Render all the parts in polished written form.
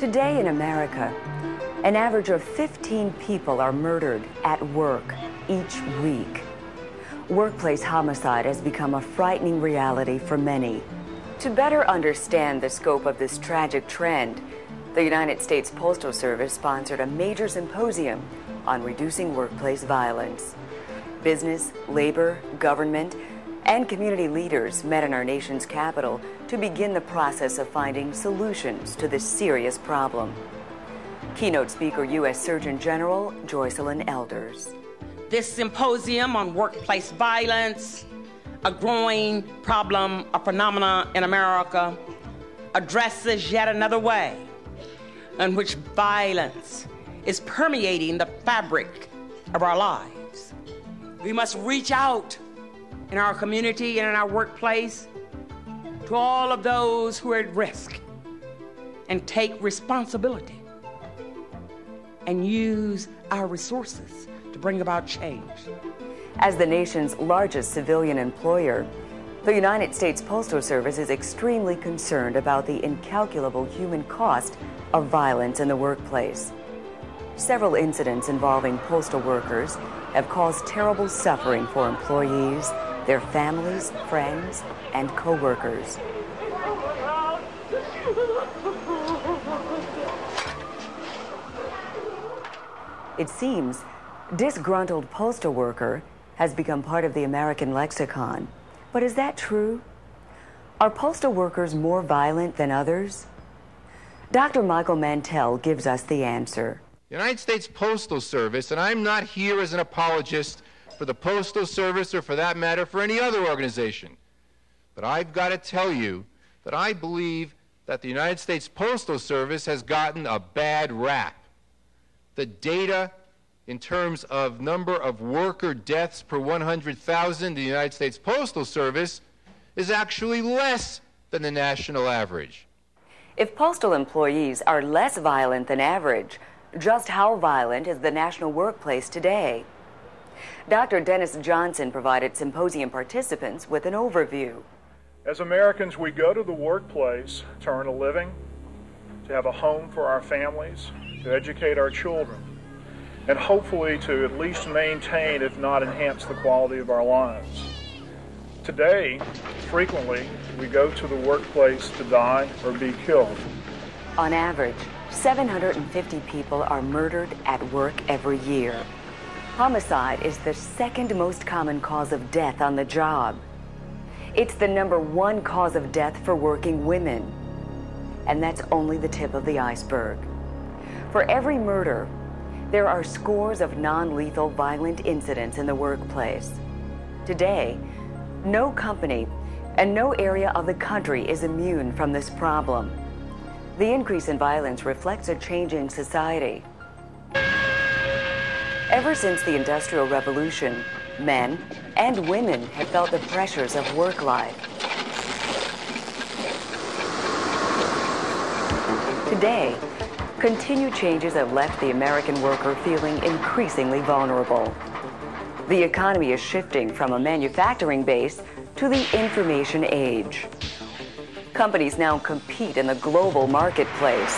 Today in America, an average of 15 people are murdered at work each week. Workplace homicide has become a frightening reality for many. To better understand the scope of this tragic trend, the United States Postal Service sponsored a major symposium on reducing workplace violence. Business, labor, government, and community leaders met in our nation's capital to begin the process of finding solutions to this serious problem. Keynote speaker, U.S. Surgeon General Joycelyn Elders. This symposium on workplace violence, a growing problem, a phenomenon in America, addresses yet another way in which violence is permeating the fabric of our lives. We must reach out in our community and in our workplace to all of those who are at risk and take responsibility and use our resources to bring about change. As the nation's largest civilian employer, the United States Postal Service is extremely concerned about the incalculable human cost of violence in the workplace. Several incidents involving postal workers have caused terrible suffering for employees, their families, friends, and co-workers. It seems disgruntled postal worker has become part of the American lexicon. But is that true? Are postal workers more violent than others? Dr. Michael Mantell gives us the answer. The United States Postal Service, and I'm not here as an apologist for the Postal Service or for that matter for any other organization, but I've got to tell you that I believe that the United States Postal Service has gotten a bad rap. The data in terms of number of worker deaths per 100,000 in the United States Postal Service is actually less than the national average. If postal employees are less violent than average, just how violent is the national workplace today? Dr. Dennis Johnson provided symposium participants with an overview. As Americans, we go to the workplace to earn a living, to have a home for our families, to educate our children, and hopefully to at least maintain, if not enhance, the quality of our lives. Today, frequently, we go to the workplace to die or be killed. On average, 750 people are murdered at work every year. Homicide is the second most common cause of death on the job. It's the #1 cause of death for working women. And that's only the tip of the iceberg. For every murder, there are scores of non-lethal violent incidents in the workplace. Today, no company and no area of the country is immune from this problem. The increase in violence reflects a changing society. Ever since the Industrial Revolution, men and women have felt the pressures of work life. Today, continued changes have left the American worker feeling increasingly vulnerable. The economy is shifting from a manufacturing base to the information age. Companies now compete in the global marketplace.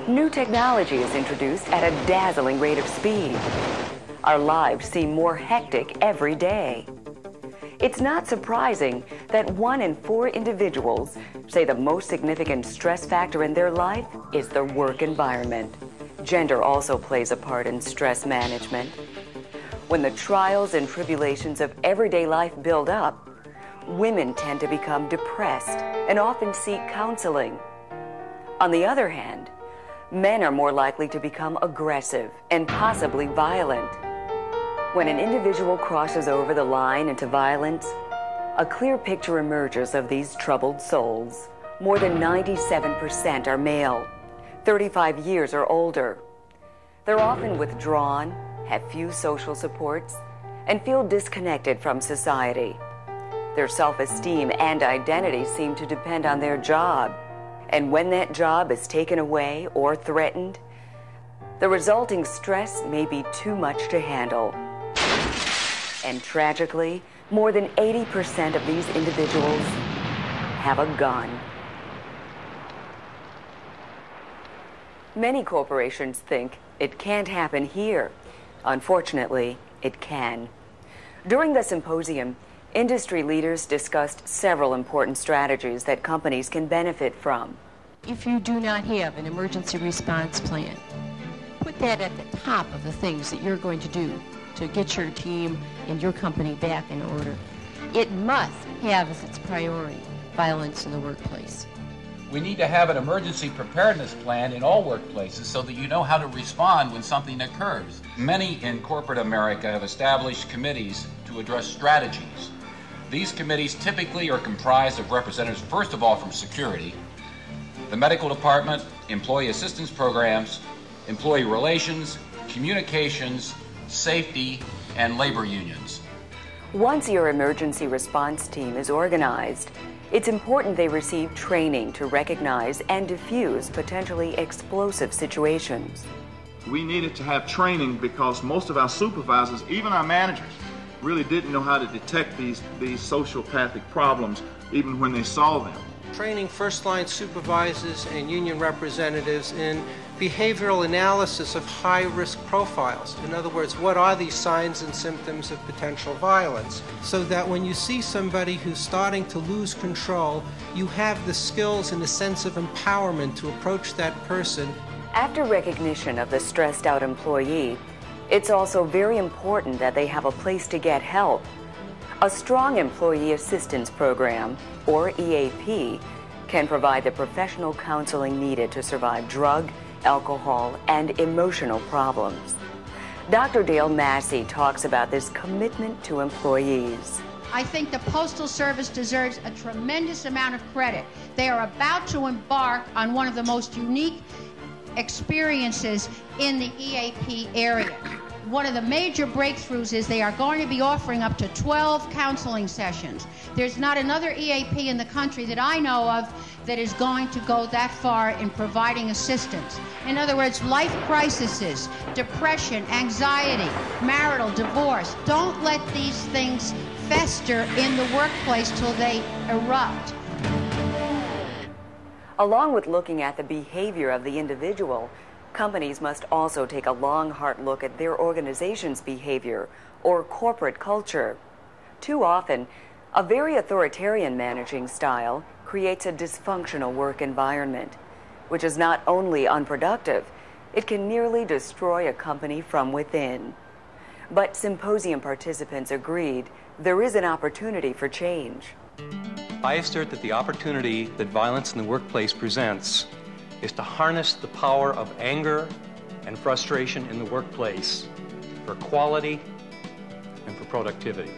New technology is introduced at a dazzling rate of speed. Our lives seem more hectic every day. It's not surprising that 1 in 4 individuals say the most significant stress factor in their life is the work environment. Gender also plays a part in stress management. When the trials and tribulations of everyday life build up, women tend to become depressed and often seek counseling. On the other hand, men are more likely to become aggressive and possibly violent. When an individual crosses over the line into violence, a clear picture emerges of these troubled souls. More than 97% are male, 35 years or older. They're often withdrawn, have few social supports, and feel disconnected from society. Their self-esteem and identity seem to depend on their job. And when that job is taken away or threatened, the resulting stress may be too much to handle. And tragically, more than 80% of these individuals have a gun. Many corporations think it can't happen here. Unfortunately, it can. During the symposium, industry leaders discussed several important strategies that companies can benefit from. If you do not have an emergency response plan, put that at the top of the things that you're going to do to get your team and your company back in order. It must have as its priority violence in the workplace. We need to have an emergency preparedness plan in all workplaces so that you know how to respond when something occurs. Many in corporate America have established committees to address strategies. These committees typically are comprised of representatives, first of all, from security, the medical department, employee assistance programs, employee relations, communications, safety, and labor unions. Once your emergency response team is organized, it's important they receive training to recognize and diffuse potentially explosive situations. We needed to have training because most of our supervisors, even our managers, really didn't know how to detect these sociopathic problems even when they saw them. Training first-line supervisors and union representatives in behavioral analysis of high-risk profiles. In other words, what are these signs and symptoms of potential violence? So that when you see somebody who's starting to lose control, you have the skills and the sense of empowerment to approach that person. After recognition of the stressed-out employee, it's also very important that they have a place to get help. A strong employee assistance program, or EAP, can provide the professional counseling needed to survive drug, alcohol, and emotional problems. Dr. Dale Massey talks about this commitment to employees. I think the Postal Service deserves a tremendous amount of credit. They are about to embark on one of the most unique experiences in the EAP area. One of the major breakthroughs is they are going to be offering up to 12 counseling sessions. There's not another EAP in the country that I know of that is going to go that far in providing assistance. In other words, life crises, depression, anxiety, marital divorce. Don't let these things fester in the workplace till they erupt. Along with looking at the behavior of the individual, companies must also take a long, hard look at their organization's behavior or corporate culture. Too often, a very authoritarian managing style creates a dysfunctional work environment, which is not only unproductive, it can nearly destroy a company from within. But symposium participants agreed there is an opportunity for change. I assert that the opportunity that violence in the workplace presents is to harness the power of anger and frustration in the workplace for quality and for productivity.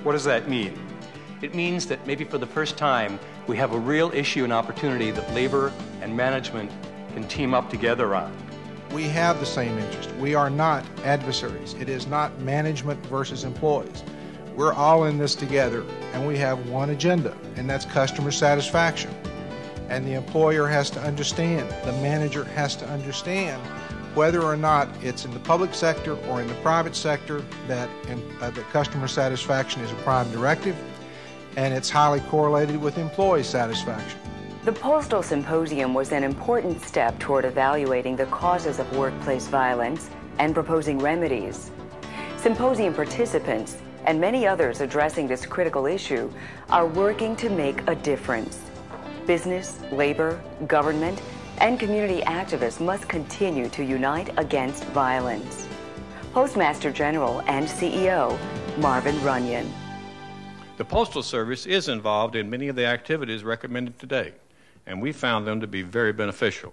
What does that mean? It means that maybe for the first time we have a real issue and opportunity that labor and management can team up together on. We have the same interest. We are not adversaries. It is not management versus employees. We're all in this together, and we have one agenda, and that's customer satisfaction. And the employer has to understand, the manager has to understand whether or not it's in the public sector or in the private sector that customer satisfaction is a prime directive, and it's highly correlated with employee satisfaction. The Postal Symposium was an important step toward evaluating the causes of workplace violence and proposing remedies. Symposium participants and many others addressing this critical issue are working to make a difference. Business, labor, government, and community activists must continue to unite against violence. Postmaster General and CEO Marvin Runyon. The Postal Service is involved in many of the activities recommended today, and we found them to be very beneficial.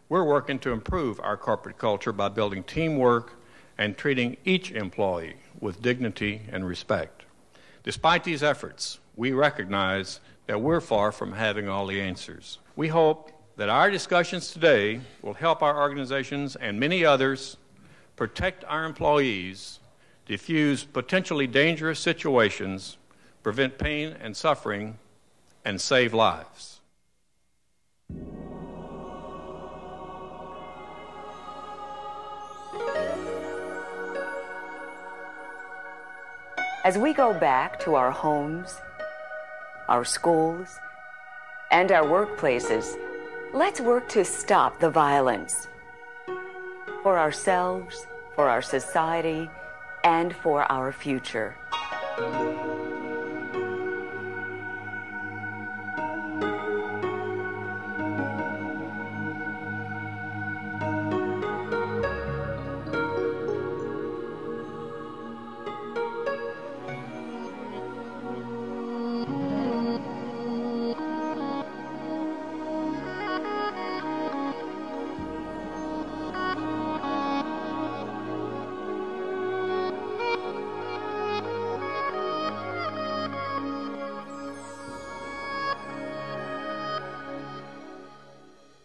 We're working to improve our corporate culture by building teamwork and treating each employee with dignity and respect. Despite these efforts, we recognize that we're far from having all the answers. We hope that our discussions today will help our organizations and many others protect our employees, diffuse potentially dangerous situations, prevent pain and suffering, and save lives. As we go back to our homes, our schools, and our workplaces, Let's work to stop the violence for ourselves, for our society, and for our future.